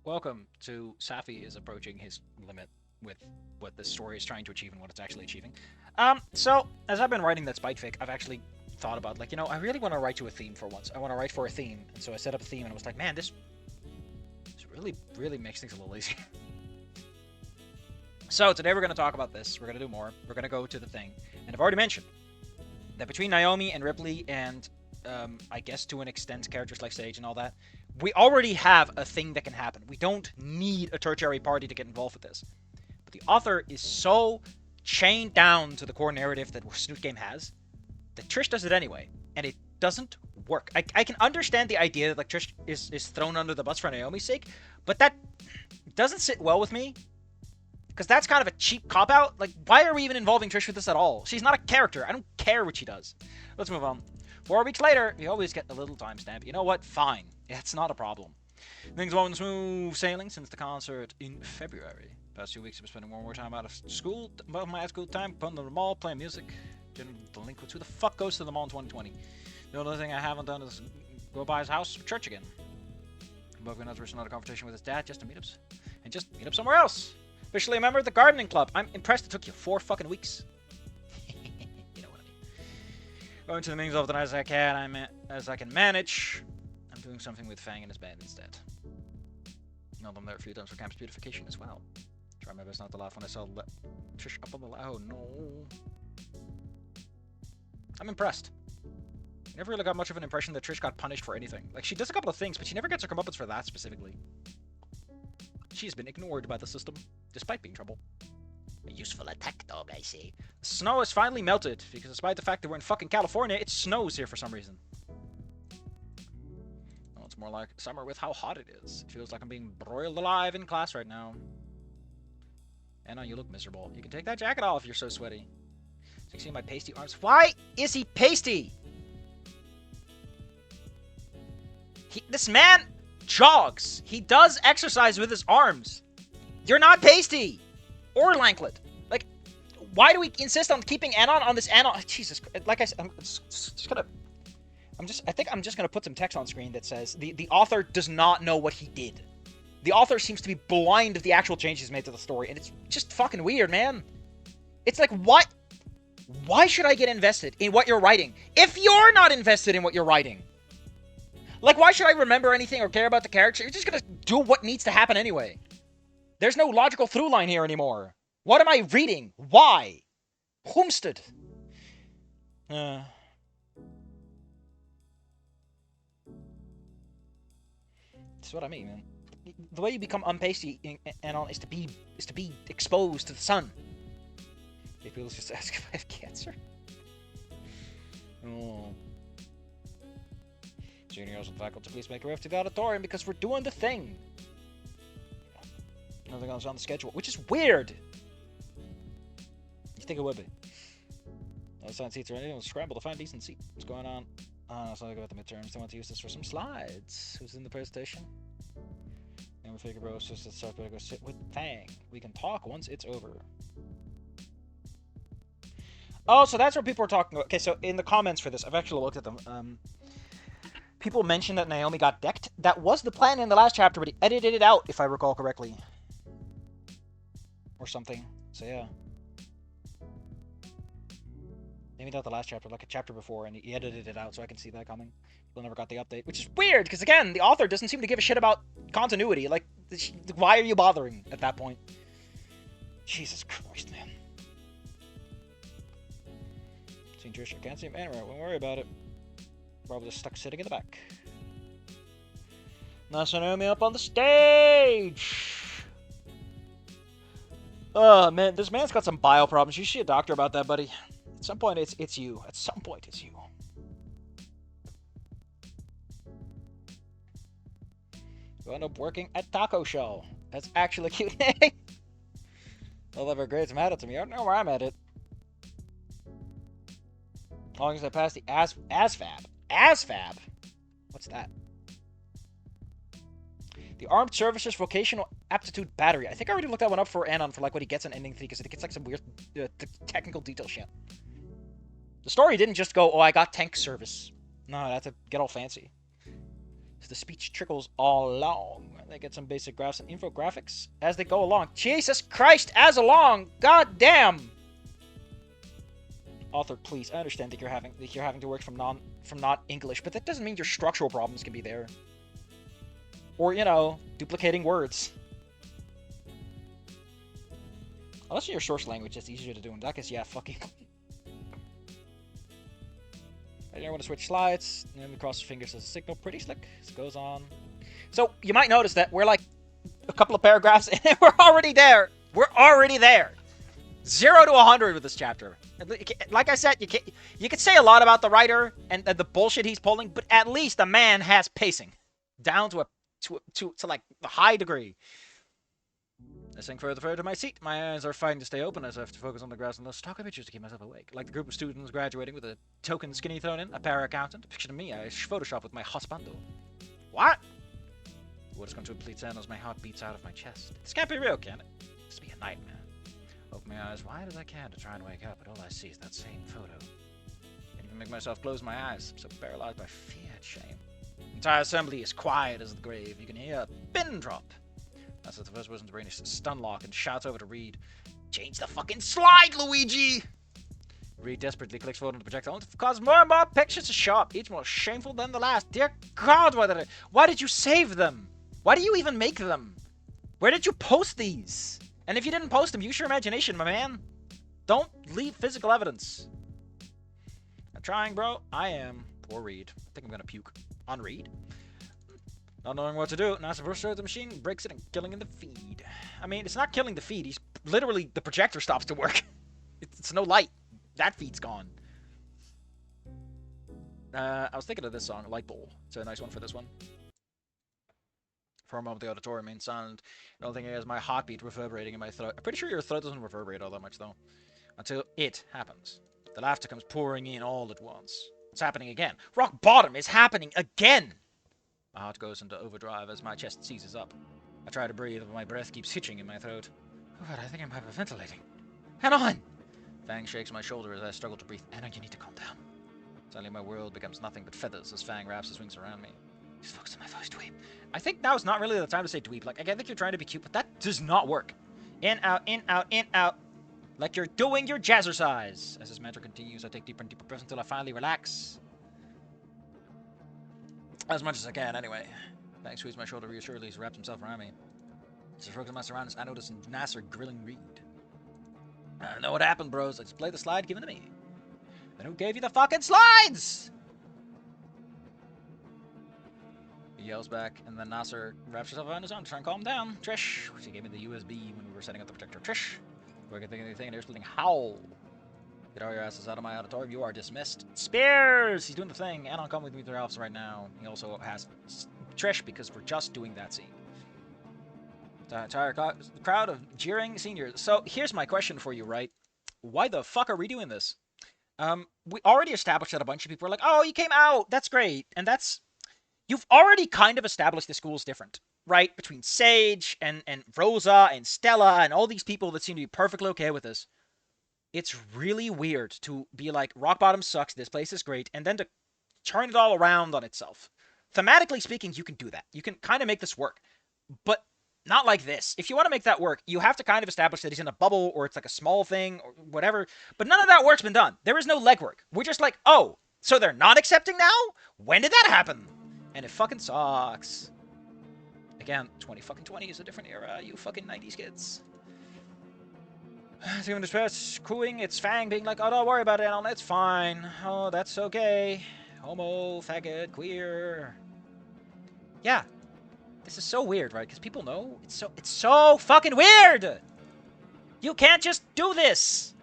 welcome to Safi is approaching his limit with what this story is trying to achieve and what it's actually achieving. So as I've been writing that spite fic, I've actually thought about like, I really want to write to a theme for once. I want to write for a theme, and so I set up a theme, and I was like, man, this really makes things a little easy. So today we're going to talk about this. We're going to do more. We're going to go to the thing, and I've already mentioned that between Naomi and Ripley and I guess to an extent characters like Sage and all that, we already have a thing that can happen. We don't need a tertiary party to get involved with this. But the author is so chained down to the core narrative that Snoot Game has that Trish does it anyway, and it doesn't work. I can understand the idea that like Trish is thrown under the bus for Naomi's sake, but that doesn't sit well with me because that's kind of a cheap cop-out. Like, why are we even involving Trish with this at all? She's not a character. I don't care what she does. Let's move on. 4 weeks later, we always get a little timestamp. You know what? Fine. It's not a problem. Things went smooth sailing since the concert in February. Past 2 weeks, I've been spending more time out of school, my school time, going to the mall, playing music. Getting delinquents. Who the fuck goes to the mall in 2020? The only thing I haven't done is go by his house or church again. But we're not another conversation with his dad just to meet ups. And just meet up somewhere else. Officially a member of the gardening club. I'm impressed it took you 4 fucking weeks. You know what I mean. Going to the meetings often as I can manage. I'm doing something with Fang and his band instead. I'm there a few times for campus beautification as well. Try my best not to laugh when I saw Trish up on the oh no. I'm impressed. Never really got much of an impression that Trish got punished for anything. Like, she does a couple of things, but she never gets her comeuppance for that specifically. She's been ignored by the system, despite being trouble. A useful attack dog, I see. The snow has finally melted, because despite the fact that we're in fucking California, it snows here for some reason. Oh, it's more like summer with how hot it is. It feels like I'm being broiled alive in class right now. Anna, you look miserable. You can take that jacket off if you're so sweaty. So you can see my pasty arms. Why is he pasty? This man jogs. He does exercise with his arms. You're not pasty or Lanklet. Like, why do we insist on keeping Anon on this Anon? Jesus, like I said, I think I'm just gonna put some text on screen that says the author does not know what he did. The author seems to be blind of the actual changes made to the story, and it's just fucking weird, man. It's like, what? Why should I get invested in what you're writing if you're not invested in what you're writing? Like, why should I remember anything or care about the character? You're just gonna do what needs to happen anyway. There's no logical through line here anymore. What am I reading? Why? Homestead. That's what I mean, man. The way you become unpasty and is to be exposed to the sun. People just ask if I have cancer. Oh. Juniors and faculty, please make your way to the auditorium because we're doing the thing. Nothing else on the schedule, which is weird. You think it would be? No assigned seats or anything. We'll scramble to find a decent seat. What's going on? So I go about the midterms. I want to use this for some slides. Who's in the presentation? And we figure, bro, just let's better go sit with Fang. We can talk once it's over. Oh, so that's what people are talking about. Okay, so in the comments for this, I've actually looked at them. People mentioned that Naomi got decked. That was the plan in the last chapter, but he edited it out, if I recall correctly. Or something. So, yeah. Maybe not the last chapter, like a chapter before, and he edited it out, so I can see that coming. People never got the update, which is weird, because, again, the author doesn't seem to give a shit about continuity. Like, why are you bothering at that point? Jesus Christ, man. Seen Trish, I can't see him anywhere. Don't worry about it. Probably just stuck sitting in the back. Now Naomi up on the stage! Oh, man, this man's got some bile problems. You should see a doctor about that, buddy. At some point, it's you. At some point, it's you. You end up working at Taco Shell. That's actually a cute name. I'll have her grades matter to me. I don't know where I'm at it. As long as I pass the ASVAB. ASVAB? What's that? The Armed Services Vocational Aptitude Battery. I think I already looked that one up for Anon for like what he gets on ending 3 because it gets like some weird technical detail shit. The story didn't just go, oh, I got tank service. No, I had to get all fancy. So the speech trickles all along. They get some basic graphs and infographics as they go along. Jesus Christ, as along! God damn! Author, please, I understand that you're having to work from not English, but that doesn't mean your structural problems can be there. Or, you know, duplicating words. Unless in your source language, it's easier to do. In that case, yeah, fucking. I don't want to switch slides. And we cross the fingers as a signal. Pretty slick. This goes on. So, you might notice that we're like a couple of paragraphs and we're already there. We're already there. 0 to 100 with this chapter. Like I said, you could say a lot about the writer and the bullshit he's pulling, but at least the man has pacing. Down to like a high degree. I sink further to my seat. My eyes are fighting to stay open as I have to focus on the graphs and those stock pictures to keep myself awake. Like the group of students graduating with a token skinny thrown in, a para-accountant, a picture of me I photoshopped with my husbando. What? The words come to a complete sound as my heart beats out of my chest. This can't be real, can it? This must be a nightmare. Open my eyes wide as I can to try and wake up, but all I see is that same photo. Can't even make myself close my eyes. I'm so paralyzed by fear and shame. The entire assembly is quiet as the grave. You can hear a pin drop. That's the first person to bring a stun lock and shouts over to Reed. Change the fucking slide, Luigi! Reed desperately clicks forward on the projectile only to cause more and more pictures to show up, each more shameful than the last. Dear God, why did you save them? Why do you even make them? Where did you post these? And if you didn't post them, use your imagination, my man. Don't leave physical evidence. I'm trying, bro. I am. Poor Reed. I think I'm gonna puke. On Reed. Not knowing what to do, NASA first shows the machine, breaks it, and killing in the feed. I mean, it's not killing the feed. He's literally, the projector stops to work. It's no light. That feed's gone. I was thinking of this song, Light Bowl. It's a nice one for this one. For a moment, the auditorium remained silent. The only thing is my heartbeat reverberating in my throat. I'm pretty sure your throat doesn't reverberate all that much, though. Until it happens. The laughter comes pouring in all at once. It's happening again. Rock bottom is happening again! My heart goes into overdrive as my chest seizes up. I try to breathe, but my breath keeps hitching in my throat. Oh God, I think I'm hyperventilating. Hang on! Fang shakes my shoulder as I struggle to breathe. Anna, you need to calm down. Suddenly my world becomes nothing but feathers as Fang wraps his wings around me. He's focused on my voice, dweeb. I think now is not really the time to say dweeb. Like, I think you're trying to be cute, but that does not work. In, out, in, out, in, out. Like you're doing your jazzercise. As this mantra continues, I take deeper and deeper breaths until I finally relax. As much as I can, anyway. Fang squeezes my shoulder reassuringly as he wraps himself around me. As I focus on my surroundings, I notice Nasser grilling Reed. I know what happened, bros. I just played the slide given to me. Then who gave you the fucking slides? He yells back, and then Nasser wraps herself around his arm to try and calm him down. Trish, she gave me the USB when we were setting up the projector. Trish, we're gonna think anything, and they're splitting howl. Get all your asses out of my auditorium. You are dismissed. Spears! He's doing the thing. Anon, come with me to their office right now. He also has Trish because we're just doing that scene. The entire crowd of jeering seniors. So here's my question for you, right? Why the fuck are we doing this? We already established that a bunch of people are like, oh, you came out. That's great. And that's... You've already kind of established the school's different, right? Between Sage and Rosa and Stella and all these people that seem to be perfectly okay with this. It's really weird to be like, rock bottom sucks, this place is great, and then to turn it all around on itself. Thematically speaking, you can do that. You can kind of make this work. But not like this. If you want to make that work, you have to kind of establish that he's in a bubble, or it's like a small thing, or whatever. But none of that work's been done. There is no legwork. We're just like, oh, so they're not accepting now? When did that happen? And it fucking sucks. Again, 2020 is a different era, you fucking 90s kids. Human distress, cooing, it's Fang being like, oh, don't worry about it, Alan, it's fine. Oh, that's okay. Homo, faggot, queer. Yeah. This is so weird, right? Because people know. It's so fucking weird! You can't just do this!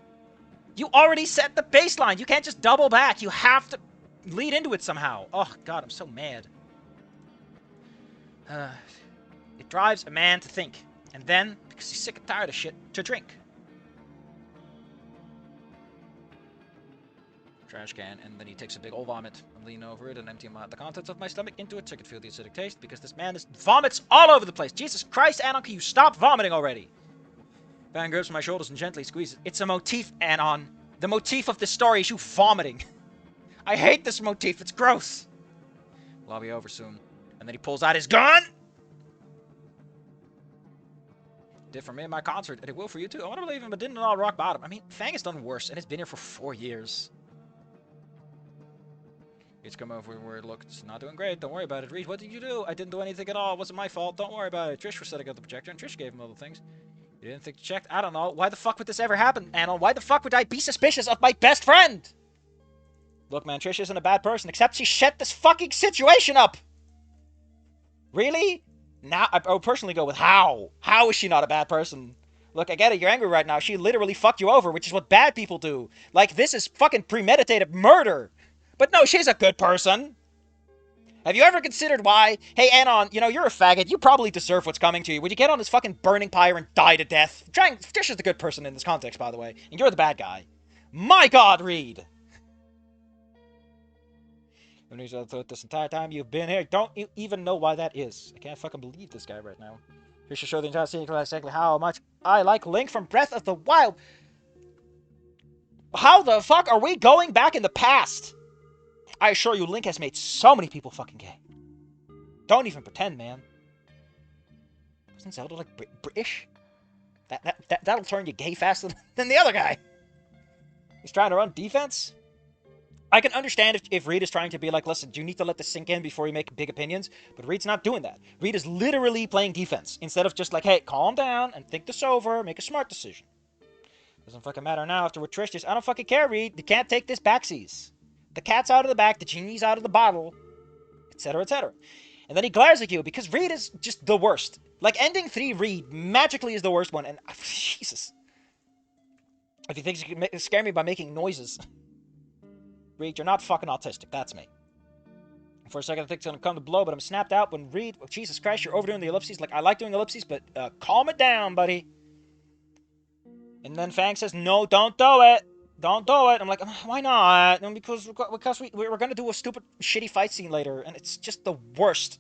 You already set the baseline. You can't just double back. You have to lead into it somehow. Oh, God, I'm so mad. It drives a man to think. And then, because he's sick and tired of shit, to drink. Trash can, and then he takes a big old vomit. I lean over it and empty the contents of my stomach into it so I could feel the acidic taste, because this man vomits all over the place. Jesus Christ, Anon, can you stop vomiting already? Fang grips my shoulders and gently squeezes. It's a motif, Anon. The motif of this story is you vomiting. I hate this motif. It's gross. Well, I'll be over soon. And then he pulls out his gun. Did for me in my concert, and it will for you too. I want to believe him, but didn't all rock bottom. I mean, Fang has done worse, and it's been here for 4 years. It's come over where it looks not doing great. Don't worry about it. Reed, what did you do? I didn't do anything at all. It wasn't my fault. Don't worry about it. Trish was setting up the projector, and Trish gave him all the things. You didn't think you checked? I don't know. Why the fuck would this ever happen, Anon? Why the fuck would I be suspicious of my best friend? Look, man, Trish isn't a bad person, except she set this fucking situation up. Really? Now, I would personally go with how. How is she not a bad person? Look, I get it. You're angry right now. She literally fucked you over, which is what bad people do. Like, this is fucking premeditated murder. But no, she's a good person. Have you ever considered why? Hey, Anon, you know, you're a faggot. You probably deserve what's coming to you. Would you get on this fucking burning pyre and die to death? Trish is the good person in this context, by the way. And you're the bad guy. My God, Reed. I thought this entire time you've been here. Don't you even know why that is? I can't fucking believe this guy right now. Trish should show the entire scene exactly how much I like Link from Breath of the Wild. How the fuck are we going back in the past? I assure you, Link has made so many people fucking gay. Don't even pretend, man. Isn't Zelda like British? That'll turn you gay faster than the other guy. He's trying to run defense. I can understand if Reed is trying to be like, listen, you need to let this sink in before you make big opinions. But Reed's not doing that. Reed is literally playing defense instead of just like, hey, calm down and think this over, make a smart decision. Doesn't fucking matter now after what Trish is. I don't fucking care, Reed. You can't take this backsies. The cat's out of the bag, the genie's out of the bottle, etc., etc. And then he glares at you because Reed is just the worst. Like, ending 3 Reed magically is the worst one, and Jesus. If he thinks he can scare me by making noises. Reed, you're not fucking autistic, that's me. For a second, I think it's gonna come to blow, but I'm snapped out when Reed, oh, Jesus Christ, you're overdoing the ellipses. Like, I like doing ellipses, but calm it down, buddy. And then Fang says, no, don't do it. Don't do it. I'm like, why not? And because we're gonna do a stupid, shitty fight scene later, and it's just the worst.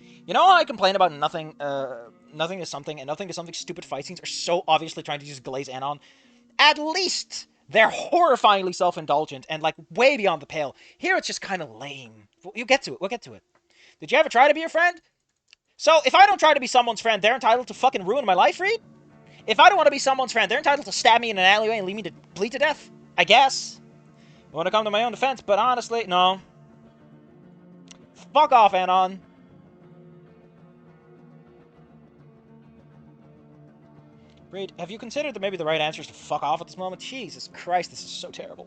You know how I complain about nothing is something, and nothing is something stupid fight scenes are so obviously trying to just glaze Anon? At least they're horrifyingly self-indulgent and, like, way beyond the pale. Here it's just kind of lame. You get to it. We'll get to it. Did you ever try to be a friend? So, if I don't try to be someone's friend, they're entitled to fucking ruin my life, Reed? If I don't want to be someone's friend, they're entitled to stab me in an alleyway and leave me to bleed to death? I guess. I want to come to my own defense, but honestly, no. Fuck off, Anon. Reed, have you considered that maybe the right answer is to fuck off at this moment? Jesus Christ, this is so terrible.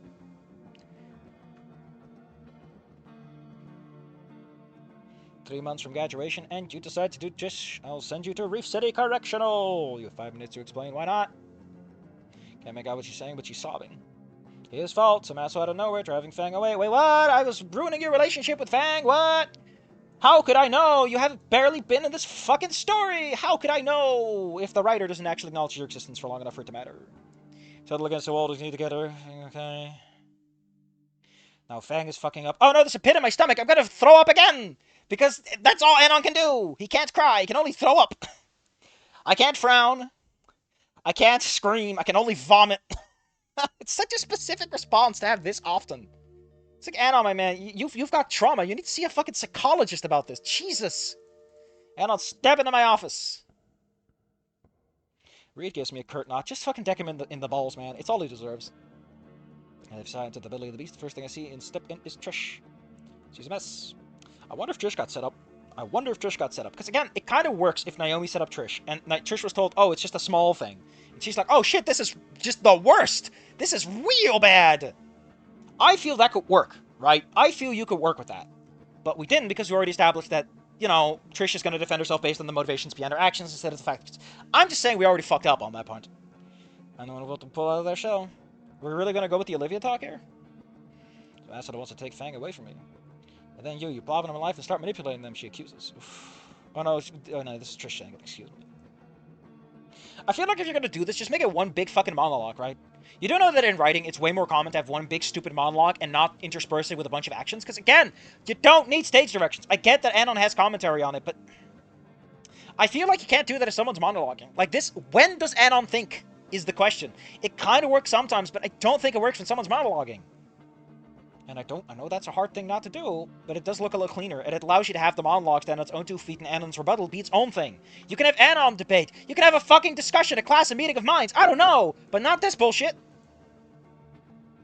Three months from graduation, and you decide to do just... I'll send you to Reef City Correctional. You have 5 minutes to explain why not. Can't make out what she's saying, but she's sobbing. His fault. Some asshole out of nowhere driving Fang away. Wait, what? I was ruining your relationship with Fang. What? How could I know? You haven't barely been in this fucking story. How could I know if the writer doesn't actually acknowledge your existence for long enough for it to matter? Settle against the wall. Does need to get her. Okay. Now Fang is fucking up. Oh no, there's a pit in my stomach. I'm gonna throw up again. Because that's all Anon can do. He can't cry. He can only throw up. I can't frown. I can't scream. I can only vomit. It's such a specific response to have this often. It's like, Anon, my man, you've got trauma. You need to see a fucking psychologist about this. Jesus. Anon, step into my office. Reed gives me a curt nod. Just fucking deck him in the balls, man. It's all he deserves. And if I enter the belly of the beast, the first thing I see and step in is Trish. She's a mess. I wonder if Trish got set up. Because, again, it kind of works if Naomi set up Trish. And Trish was told, oh, it's just a small thing. And she's like, oh, shit, this is just the worst. This is real bad. I feel that could work, right? I feel you could work with that. But we didn't because we already established that, you know, Trish is going to defend herself based on the motivations behind her actions instead of the fact. I'm just saying we already fucked up on that point. I don't want to pull out of their show. We're really going to go with the Olivia talk here? So Asada wants to take Fang away from me. And then you blob into my life and start manipulating them, she accuses. Oof. Oh no, this is Trish saying it, excuse me. I feel like if you're gonna do this, just make it one big fucking monologue, right? You do know that in writing, it's way more common to have one big stupid monologue and not intersperse it with a bunch of actions, because again, you don't need stage directions. I get that Anon has commentary on it, but I feel like you can't do that if someone's monologuing. Like this, when does Anon think, is the question. It kind of works sometimes, but I don't think it works when someone's monologuing. And I know that's a hard thing not to do, but it does look a little cleaner, and it allows you to have the monologue stand on its own 2 feet, and Anon's rebuttal be its own thing. You can have Anon debate. You can have a fucking discussion, a class, a meeting of minds. I don't know, but not this bullshit.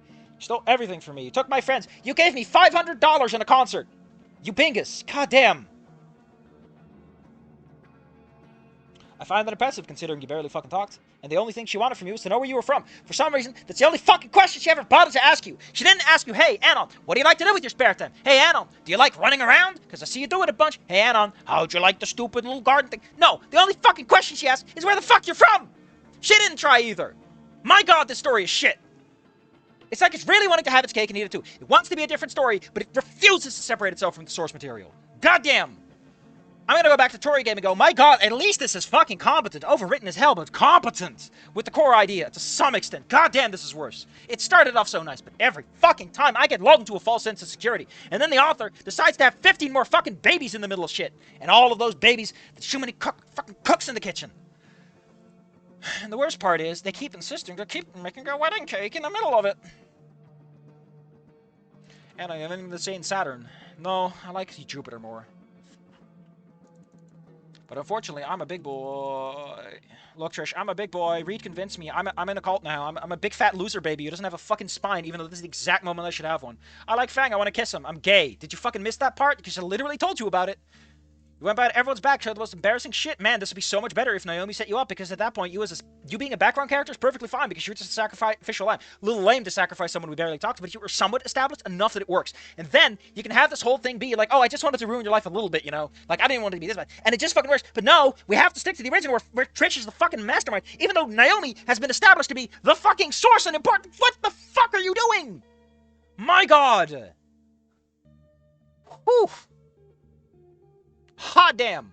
You stole everything from me. You took my friends. You gave me $500 in a concert. You bingus. God damn. I find that impressive, considering you barely fucking talked. And the only thing she wanted from you was to know where you were from. For some reason, that's the only fucking question she ever bothered to ask you. She didn't ask you, hey, Anon, what do you like to do with your spare time? Hey, Anon, do you like running around? Because I see you do it a bunch. Hey, Anon, how'd you like the stupid little garden thing? No, the only fucking question she asked is where the fuck you're from. She didn't try either. My god, this story is shit. It's like it's really wanting to have its cake and eat it too. It wants to be a different story, but it refuses to separate itself from the source material. Goddamn. I'm gonna go back to Tory Game and go, my god, at least this is fucking competent. Overwritten as hell, but competent. With the core idea, to some extent. God damn, this is worse. It started off so nice, but every fucking time I get lulled into a false sense of security. And then the author decides to have 15 more fucking babies in the middle of shit. And all of those babies, there's too many fucking cooks in the kitchen. And the worst part is, they keep insisting to keep making a wedding cake in the middle of it. And I am the same Saturn. No, I like Jupiter more. But unfortunately, I'm a big boy. Look, Trish, I'm a big boy. Reed convinced me. I'm in a cult now. I'm a big fat loser baby who doesn't have a fucking spine, even though this is the exact moment I should have one. I like Fang. I want to kiss him. I'm gay. Did you fucking miss that part? Because I literally told you about it. You went by everyone's back, showed the most embarrassing shit. Man, this would be so much better if Naomi set you up, because at that point, you being a background character is perfectly fine, because you're just a sacrificial lamb. A little lame to sacrifice someone we barely talked to, but you were somewhat established enough that it works. And then, you can have this whole thing be like, oh, I just wanted to ruin your life a little bit, you know? Like, I didn't want it to be this bad. And it just fucking works. But no, we have to stick to the original where Trish is the fucking mastermind, even though Naomi has been established to be the fucking source and important. What the fuck are you doing? My god. Whew. Hot damn.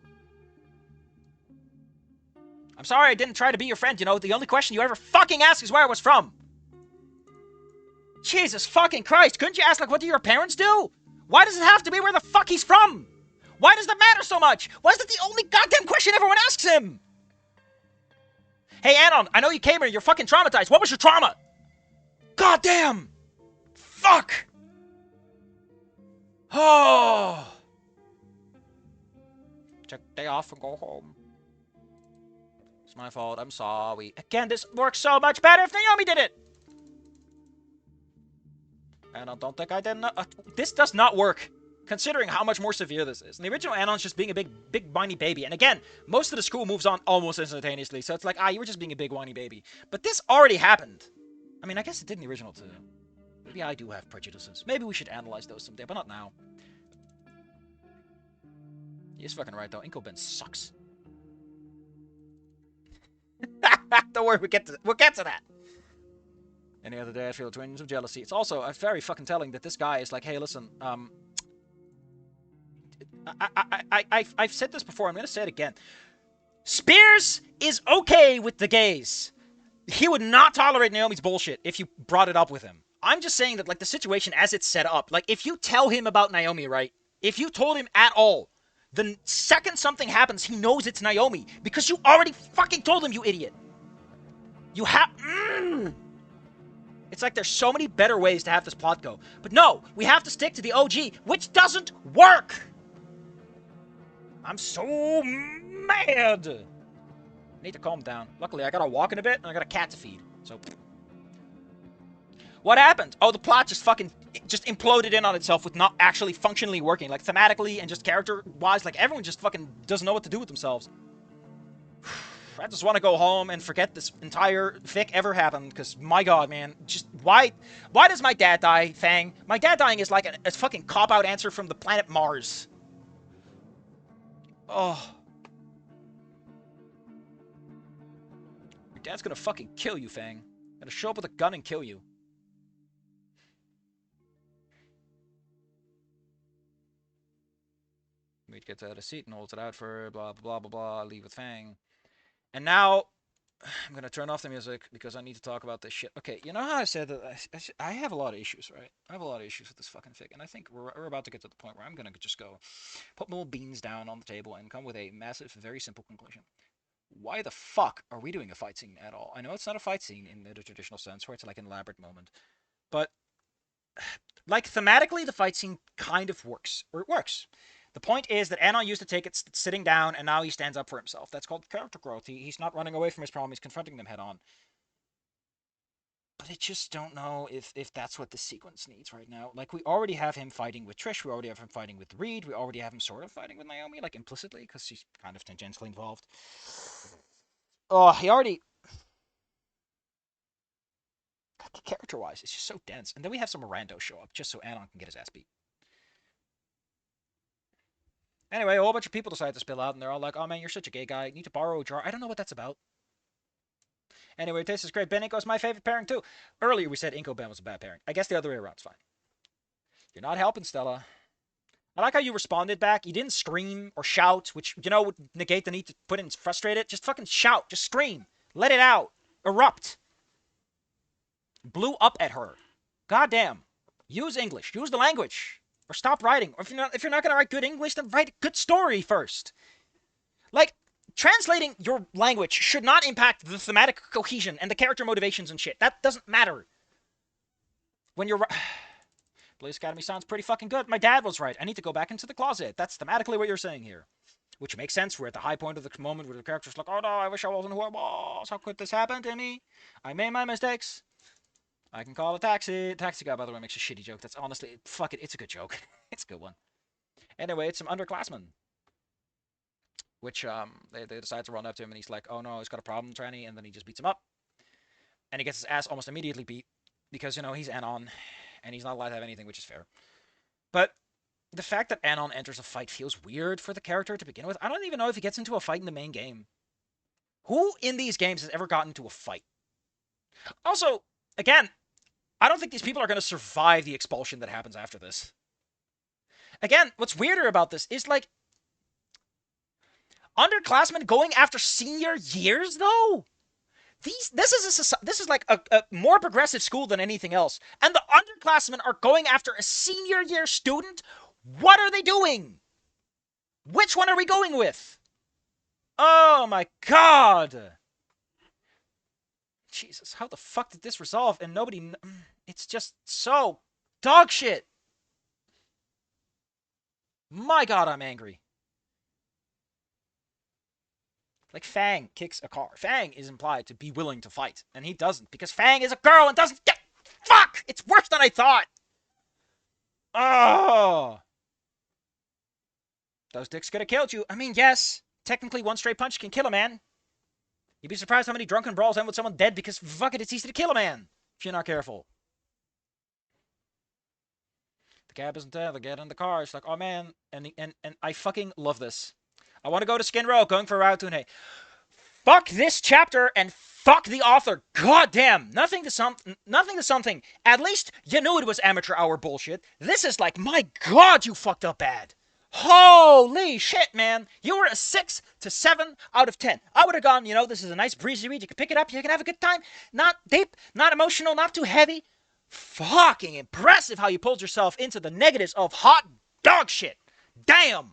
I'm sorry I didn't try to be your friend, you know? The only question you ever fucking ask is where I was from. Jesus fucking Christ, couldn't you ask, like, what do your parents do? Why does it have to be where the fuck he's from? Why does that matter so much? Why is that the only goddamn question everyone asks him? Hey, Anon, I know you came here, you're fucking traumatized. What was your trauma? Goddamn! Fuck! Oh! Check day off and go home. It's my fault. I'm sorry. Again, this works so much better if Naomi did it. And I don't think I did. This does not work, considering how much more severe this is. And the original Anon's just being a big whiny baby. And again, most of the school moves on almost instantaneously, so it's like, you were just being a big whiny baby. But this already happened. I mean, I guess it did in the original too. Maybe I do have prejudices. Maybe we should analyze those someday, but not now. He's fucking right though. Inko Ben sucks. Don't worry, we'll get to that. Any other day I feel twinges of jealousy. It's also very fucking telling that this guy is like, hey, listen, I've said this before, I'm gonna say it again. Spears is okay with the gays. He would not tolerate Naomi's bullshit if you brought it up with him. I'm just saying that, like, the situation as it's set up, like, if you tell him about Naomi, right? If you told him at all, the second something happens, he knows it's Naomi. Because you already fucking told him, you idiot. You have... It's like there's so many better ways to have this plot go. But no, we have to stick to the OG, which doesn't work! I'm so mad! I need to calm down. Luckily, I gotta walk in a bit, and I got a cat to feed. So... What happened? Oh, the plot just imploded in on itself with not actually functionally working. Like, thematically and just character-wise, like, everyone just fucking doesn't know what to do with themselves. I just want to go home and forget this entire fic ever happened, because, my god, man, just, why does my dad die, Fang? My dad dying is like a fucking cop-out answer from the planet Mars. Oh. Your dad's gonna fucking kill you, Fang. Gonna show up with a gun and kill you. We'd get to the seat and hold it out for blah, blah, blah, blah, leave with Fang. And now, I'm going to turn off the music because I need to talk about this shit. Okay, you know how I said that I have a lot of issues, right? I have a lot of issues with this fucking fic, and I think we're about to get to the point where I'm going to just go put my little beans down on the table and come with a massive, very simple conclusion. Why the fuck are we doing a fight scene at all? I know it's not a fight scene in the traditional sense, where it's like an elaborate moment, but Like, thematically, the fight scene kind of works. Or it works. The point is that Anon used to take it sitting down, and now he stands up for himself. That's called character growth. He's not running away from his problem, he's confronting them head on. But I just don't know if that's what the sequence needs right now. Like, we already have him fighting with Trish, we already have him fighting with Reed, we already have him sort of fighting with Naomi, like, implicitly, because she's kind of tangentially involved. Oh, he already... Character-wise, it's just so dense. And then we have some rando show up, just so Anon can get his ass beat. Anyway, a whole bunch of people decide to spill out, and they're all like, oh man, you're such a gay guy, you need to borrow a jar. I don't know what that's about. Anyway, it tastes great. Ben Inko's my favorite pairing, too. Earlier, we said Inko Ben was a bad pairing. I guess the other way around's fine. You're not helping, Stella. I like how you responded back. You didn't scream or shout, which, you know, would negate the need to put in frustrated. Just fucking shout. Just scream. Let it out. Erupt. Blew up at her. Goddamn. Use English. Use the language. Or stop writing. Or if you're not gonna write good English, then write a good story first. Like, translating your language should not impact the thematic cohesion and the character motivations and shit. That doesn't matter. When you're... Police Academy sounds pretty fucking good. My dad was right. I need to go back into the closet. That's thematically what you're saying here. Which makes sense. We're at the high point of the moment where the character's like, oh no, I wish I wasn't who I was. How could this happen to me? I made my mistakes. I can call a taxi. Taxi guy, by the way, makes a shitty joke. That's honestly... Fuck it. It's a good joke. It's a good one. Anyway, it's some underclassmen. Which, they decide to run up to him, and he's like, oh no, he's got a problem, Tranny, and then he just beats him up. And he gets his ass almost immediately beat, because, you know, he's Anon, and he's not allowed to have anything, which is fair. But the fact that Anon enters a fight feels weird for the character to begin with. I don't even know if he gets into a fight in the main game. Who in these games has ever gotten into a fight? Also, again, I don't think these people are going to survive the expulsion that happens after this. Again, what's weirder about this is, like, underclassmen going after senior years, though? This is like a more progressive school than anything else. And the underclassmen are going after a senior year student? What are they doing? Which one are we going with? Oh my god! Jesus, how the fuck did this resolve? And nobody... It's just so dog shit. My god, I'm angry. Like, Fang kicks a car. Fang is implied to be willing to fight, and he doesn't, because Fang is a girl and doesn't get... Fuck! It's worse than I thought! Oh! Those dicks could have killed you. I mean, yes, technically one straight punch can kill a man. You'd be surprised how many drunken brawls end with someone dead, because fuck it, it's easy to kill a man if you're not careful. The cab isn't there, they get in the car, it's like, oh man, and I fucking love this. I want to go to Skin Row, going for Rautune. Fuck this chapter and fuck the author. God damn. Nothing to something. At least you knew it was amateur hour bullshit. This is like, my god, you fucked up bad. Holy shit, man. You were a 6 to 7 out of 10. I would have gone, you know, this is a nice breezy read. You can pick it up. You can have a good time. Not deep, not emotional, not too heavy. Fucking impressive how you pulled yourself into the negatives of hot dog shit. Damn.